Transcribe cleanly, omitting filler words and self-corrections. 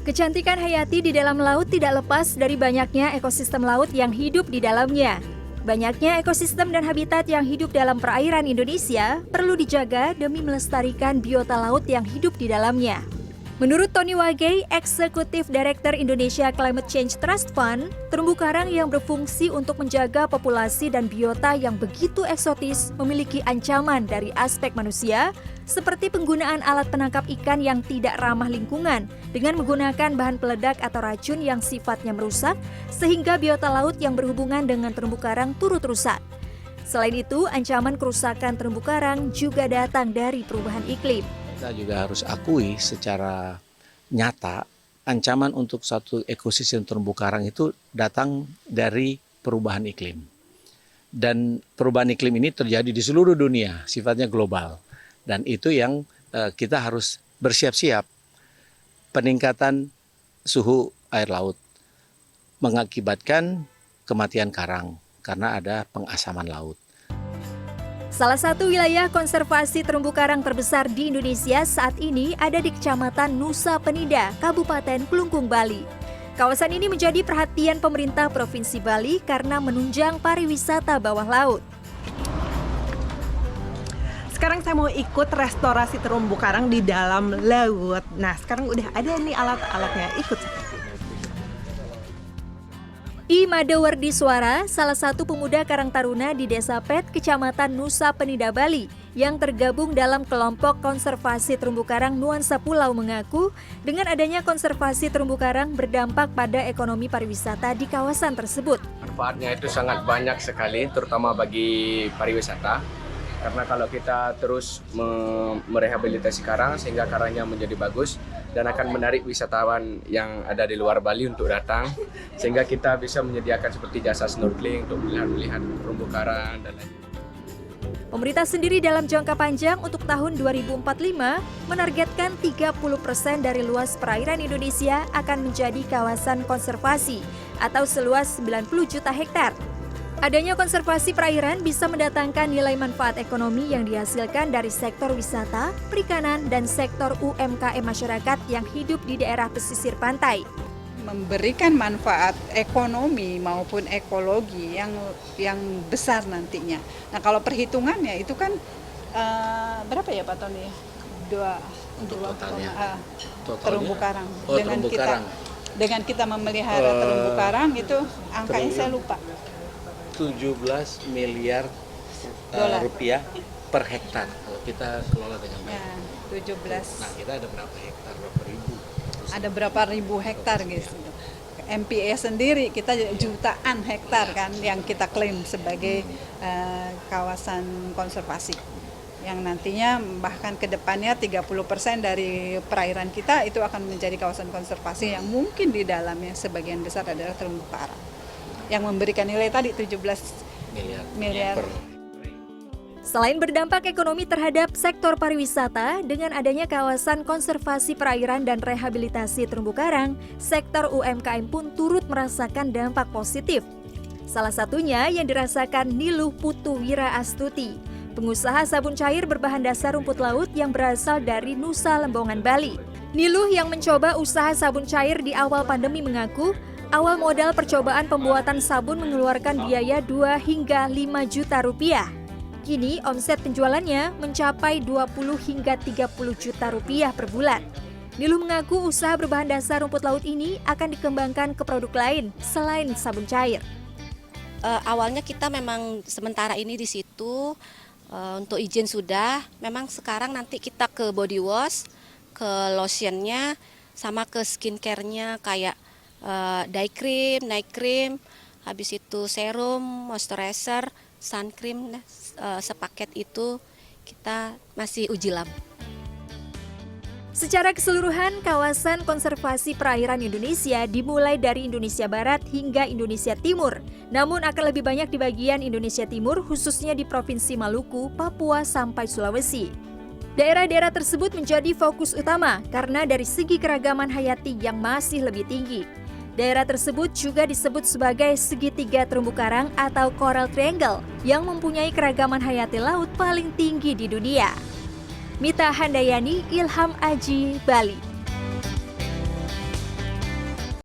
Kecantikan hayati di dalam laut tidak lepas dari banyaknya ekosistem laut yang hidup di dalamnya. Banyaknya ekosistem dan habitat yang hidup dalam perairan Indonesia perlu dijaga demi melestarikan biota laut yang hidup di dalamnya. Menurut Tony Wagei, Eksekutif Direktur Indonesia Climate Change Trust Fund, terumbu karang yang berfungsi untuk menjaga populasi dan biota yang begitu eksotis memiliki ancaman dari aspek manusia, seperti penggunaan alat penangkap ikan yang tidak ramah lingkungan dengan menggunakan bahan peledak atau racun yang sifatnya merusak, sehingga biota laut yang berhubungan dengan terumbu karang turut rusak. Selain itu, ancaman kerusakan terumbu karang juga datang dari perubahan iklim. Kita juga harus akui secara nyata ancaman untuk satu ekosistem terumbu karang itu datang dari perubahan iklim. Dan perubahan iklim ini terjadi di seluruh dunia, sifatnya global. Dan itu yang kita harus bersiap-siap. Peningkatan suhu air laut mengakibatkan kematian karang karena ada pengasaman laut. Salah satu wilayah konservasi terumbu karang terbesar di Indonesia saat ini ada di Kecamatan Nusa Penida, Kabupaten Klungkung, Bali. Kawasan ini menjadi perhatian pemerintah Provinsi Bali karena menunjang pariwisata bawah laut. Sekarang saya mau ikut restorasi terumbu karang di dalam laut. Nah, sekarang udah ada nih alat-alatnya, ikut saya. I Madewardi Suara, salah satu pemuda Karang Taruna di Desa Pet, Kecamatan Nusa Penida, Bali, yang tergabung dalam kelompok konservasi terumbu karang Nuansa Pulau mengaku, dengan adanya konservasi terumbu karang berdampak pada ekonomi pariwisata di kawasan tersebut. Manfaatnya itu sangat banyak sekali, terutama bagi pariwisata. Karena kalau kita terus merehabilitasi karang sehingga karangnya menjadi bagus dan akan menarik wisatawan yang ada di luar Bali untuk datang, sehingga kita bisa menyediakan seperti jasa snorkeling untuk melihat terumbu karang dan lain-lain. Pemerintah sendiri dalam jangka panjang untuk tahun 2045 menargetkan 30% dari luas perairan Indonesia akan menjadi kawasan konservasi atau seluas 90 juta hektar. Adanya konservasi perairan bisa mendatangkan nilai manfaat ekonomi yang dihasilkan dari sektor wisata, perikanan, dan sektor UMKM masyarakat yang hidup di daerah pesisir pantai. Memberikan manfaat ekonomi maupun ekologi yang besar nantinya. Nah, kalau perhitungannya itu kan berapa ya Pak Tony? Untuk totalnya. Terumbu karang. Oh, terumbu karang. Dengan kita memelihara terumbu karang itu angkanya saya lupa. 17 miliar rupiah per hektar kalau kita kelola dengan baik. Ya, 17. Nah, kita ada berapa hektar, berapa ribu? Ada berapa ribu hektar gitu. MPA sendiri kita jutaan hektar kan yang kita klaim sebagai kawasan konservasi. Yang nantinya bahkan ke depannya 30% dari perairan kita itu akan menjadi kawasan konservasi yang mungkin di dalamnya sebagian besar adalah terumbu karang. Yang memberikan nilai tadi 17 miliar. Selain berdampak ekonomi terhadap sektor pariwisata, dengan adanya kawasan konservasi perairan dan rehabilitasi terumbu karang, sektor UMKM pun turut merasakan dampak positif. Salah satunya yang dirasakan Niluh Putu Wira Astuti, pengusaha sabun cair berbahan dasar rumput laut yang berasal dari Nusa Lembongan, Bali. Niluh yang mencoba usaha sabun cair di awal pandemi mengaku, awal modal percobaan pembuatan sabun mengeluarkan biaya 2 hingga 5 juta rupiah. Kini omset penjualannya mencapai 20 hingga 30 juta rupiah per bulan. Niluh mengaku usaha berbahan dasar rumput laut ini akan dikembangkan ke produk lain selain sabun cair. Awalnya kita memang sementara ini di situ untuk izin sudah. Memang sekarang nanti kita ke body wash, ke lotionnya, sama ke skincare-nya kayak day cream, night cream, habis itu serum, moisturizer, sun cream, sepaket itu kita masih uji lab. Secara keseluruhan, kawasan konservasi perairan Indonesia dimulai dari Indonesia Barat hingga Indonesia Timur. Namun akan lebih banyak di bagian Indonesia Timur, khususnya di Provinsi Maluku, Papua, sampai Sulawesi. Daerah-daerah tersebut menjadi fokus utama karena dari segi keragaman hayati yang masih lebih tinggi. Daerah tersebut juga disebut sebagai segitiga terumbu karang atau Coral Triangle yang mempunyai keragaman hayati laut paling tinggi di dunia. Mita Handayani, Ilham Aji, Bali.